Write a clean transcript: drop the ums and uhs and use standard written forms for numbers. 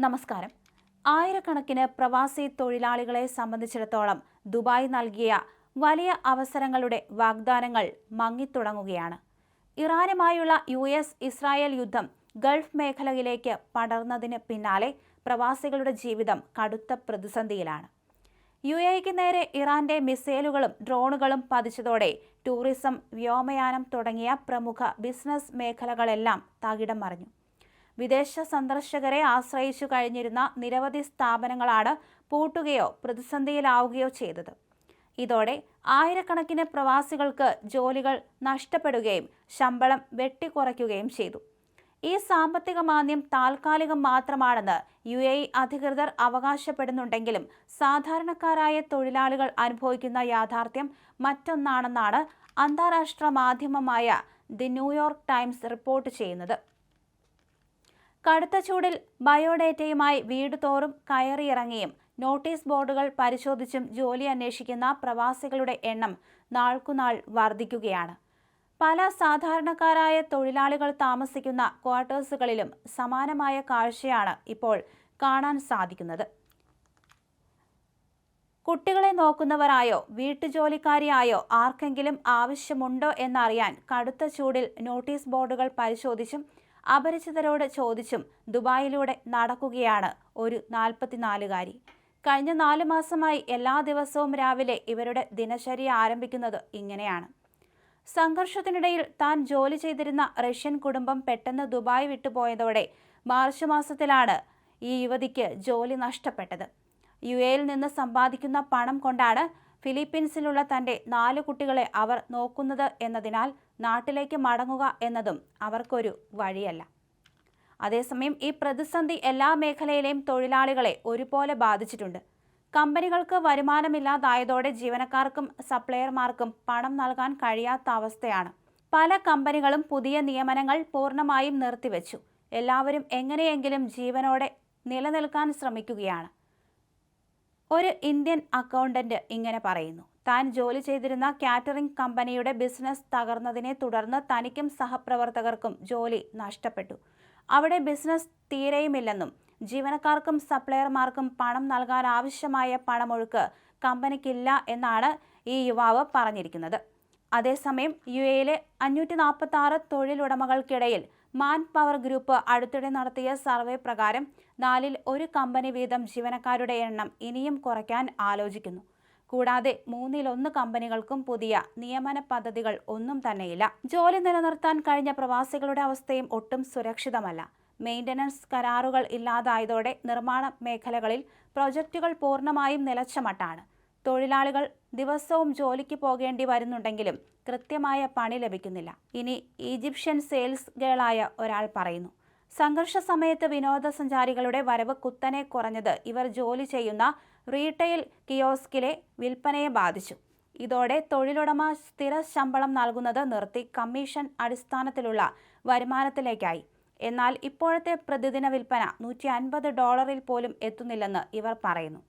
നമസ്കാരം. ആയിരക്കണക്കിന് പ്രവാസി തൊഴിലാളികളെ സംബന്ധിച്ചിടത്തോളം ദുബായ് നൽകിയ വലിയ അവസരങ്ങളുടെ വാഗ്ദാനങ്ങൾ മങ്ങിത്തുടങ്ങുകയാണ്. ഇറാനുമായുള്ള US-ഇസ്രായേൽ യുദ്ധം ഗൾഫ് മേഖലയിലേക്ക് പടർന്നതിന് പിന്നാലെ പ്രവാസികളുടെ ജീവിതം കടുത്ത പ്രതിസന്ധിയിലാണ്. UAEക്ക് നേരെ ഇറാന്റെ മിസൈലുകളും ഡ്രോണുകളും പതിച്ചതോടെ ടൂറിസം, വ്യോമയാനം തുടങ്ങിയ പ്രമുഖ ബിസിനസ് മേഖലകളെല്ലാം തകിടം മറിഞ്ഞു. വിദേശ സന്ദർശകരെ ആശ്രയിച്ചു കഴിഞ്ഞിരുന്ന നിരവധി സ്ഥാപനങ്ങളാണ് പൂട്ടുകയോ പ്രതിസന്ധിയിലാവുകയോ ചെയ്തത്. ഇതോടെ ആയിരക്കണക്കിന് പ്രവാസികൾക്ക് ജോലികൾ നഷ്ടപ്പെടുകയും ശമ്പളം വെട്ടിക്കുറയ്ക്കുകയും ചെയ്തു. ഈ സാമ്പത്തിക മാന്ദ്യം താൽക്കാലികം മാത്രമാണെന്ന് UAE അധികൃതർ അവകാശപ്പെടുന്നുണ്ടെങ്കിലും സാധാരണക്കാരായ തൊഴിലാളികൾ അനുഭവിക്കുന്ന യാഥാർത്ഥ്യം മറ്റൊന്നാണെന്നാണ് അന്താരാഷ്ട്ര മാധ്യമമായ ദി ന്യൂയോർക്ക് ടൈംസ് റിപ്പോർട്ട് ചെയ്യുന്നത്. കടുത്ത ചൂടിൽ ബയോഡേറ്റയുമായി വീടുതോറും കയറിയിറങ്ങിയും നോട്ടീസ് ബോർഡുകൾ പരിശോധിച്ചും ജോലി അന്വേഷിക്കുന്ന പ്രവാസികളുടെ എണ്ണം നാൾക്കുനാൾ വർദ്ധിക്കുകയാണ്. പല സാധാരണക്കാരായ തൊഴിലാളികൾ താമസിക്കുന്ന ക്വാർട്ടേഴ്സുകളിലും സമാനമായ കാഴ്ചയാണ് ഇപ്പോൾ കാണാൻ സാധിക്കുന്നത്. കുട്ടികളെ നോക്കുന്നവരായോ വീട്ടുജോലിക്കാരിയായോ ആർക്കെങ്കിലും ആവശ്യമുണ്ടോ എന്നറിയാൻ കടുത്ത ചൂടിൽ നോട്ടീസ് ബോർഡുകൾ പരിശോധിച്ചും അപരിചിതരോട് ചോദിച്ചും ദുബായിലൂടെ നടക്കുകയാണ് ഒരു 44-കാരി. കഴിഞ്ഞ 4 മാസമായി എല്ലാ ദിവസവും രാവിലെ ഇവരുടെ ദിനചര്യ ആരംഭിക്കുന്നത് ഇങ്ങനെയാണ്. സംഘർഷത്തിനിടയിൽ താൻ ജോലി ചെയ്തിരുന്ന റഷ്യൻ കുടുംബം പെട്ടെന്ന് ദുബായ് വിട്ടുപോയതോടെ മാർച്ച് മാസത്തിലാണ് ഈ യുവതിക്ക് ജോലി നഷ്ടപ്പെട്ടത്. UAEയിൽ നിന്ന് സമ്പാദിക്കുന്ന പണം കൊണ്ടാണ് ഫിലിപ്പീൻസിലുള്ള തന്റെ 4 കുട്ടികളെ അവർ നോക്കുന്നത് എന്നതിനാൽ നാട്ടിലേക്ക് മടങ്ങുക എന്നതും അവർക്കൊരു വഴിയല്ല. അതേസമയം ഈ പ്രതിസന്ധി എല്ലാ മേഖലയിലെയും തൊഴിലാളികളെ ഒരുപോലെ ബാധിച്ചിട്ടുണ്ട്. കമ്പനികൾക്ക് വരുമാനമില്ലാതായതോടെ ജീവനക്കാർക്കും സപ്ലയർമാർക്കും പണം നൽകാൻ കഴിയാത്ത അവസ്ഥയാണ്. പല കമ്പനികളും പുതിയ നിയമനങ്ങൾ പൂർണ്ണമായും നിർത്തിവെച്ചു. എല്ലാവരും എങ്ങനെയെങ്കിലും ജീവനോടെ നിലനിൽക്കാൻ ശ്രമിക്കുകയാണ്. ഒരു ഇന്ത്യൻ അക്കൗണ്ടന്റ് ഇങ്ങനെ പറയുന്നു: താൻ ജോലി ചെയ്തിരുന്ന കാറ്ററിംഗ് കമ്പനിയുടെ ബിസിനസ് തകർന്നതിനെ തുടർന്ന് തനിക്കും സഹപ്രവർത്തകർക്കും ജോലി നഷ്ടപ്പെട്ടു. അവിടെ ബിസിനസ് തീരെയുമില്ലെന്നും ജീവനക്കാർക്കും സപ്ലയർമാർക്കും പണം നൽകാൻ ആവശ്യമായ പണമൊഴുക്ക് കമ്പനിക്കില്ല എന്നാണ് ഈ യുവാവ് പറഞ്ഞിരിക്കുന്നത്. അതേസമയം UAEയിലെ 546 തൊഴിലുടമകൾക്കിടയിൽ മാൻ പവർ ഗ്രൂപ്പ് അടുത്തിടെ നടത്തിയ സർവേ പ്രകാരം 4-ൽ 1 കമ്പനി വീതം ജീവനക്കാരുടെ എണ്ണം ഇനിയും കുറയ്ക്കാൻ ആലോചിക്കുന്നു. കൂടാതെ 3-ൽ 1 കമ്പനികൾക്കും പുതിയ നിയമന പദ്ധതികൾ ഒന്നും തന്നെയില്ല. ജോലി നിലനിർത്താൻ കഴിഞ്ഞ പ്രവാസികളുടെ അവസ്ഥയും ഒട്ടും സുരക്ഷിതമല്ല. മെയിൻ്റനൻസ് കരാറുകൾ ഇല്ലാതായതോടെ നിർമ്മാണ മേഖലകളിൽ പ്രൊജക്റ്റുകൾ പൂർണ്ണമായും നിലച്ച മട്ടാണ്. തൊഴിലാളികൾ ദിവസവും ജോലിക്ക് പോകേണ്ടി വരുന്നുണ്ടെങ്കിലും കൃത്യമായ പണി ലഭിക്കുന്നില്ല. ഇനി ഈജിപ്ഷ്യൻ സെയിൽസ് ഗേളായ ഒരാൾ പറയുന്നു: സംഘർഷ സമയത്ത് വിനോദസഞ്ചാരികളുടെ വരവ് കുത്തനെ കുറഞ്ഞത് ഇവർ ജോലി ചെയ്യുന്ന റീറ്റെയിൽ കിയോസ്കിലെ വിൽപ്പനയെ ബാധിച്ചു. ഇതോടെ തൊഴിലുടമ സ്ഥിര ശമ്പളം നൽകുന്നത് നിർത്തി കമ്മീഷൻ അടിസ്ഥാനത്തിലുള്ള വരുമാനത്തിലേക്കായി. എന്നാൽ ഇപ്പോഴത്തെ പ്രതിദിന വിൽപ്പന $150 പോലും എത്തുന്നില്ലെന്ന് ഇവർ പറയുന്നു.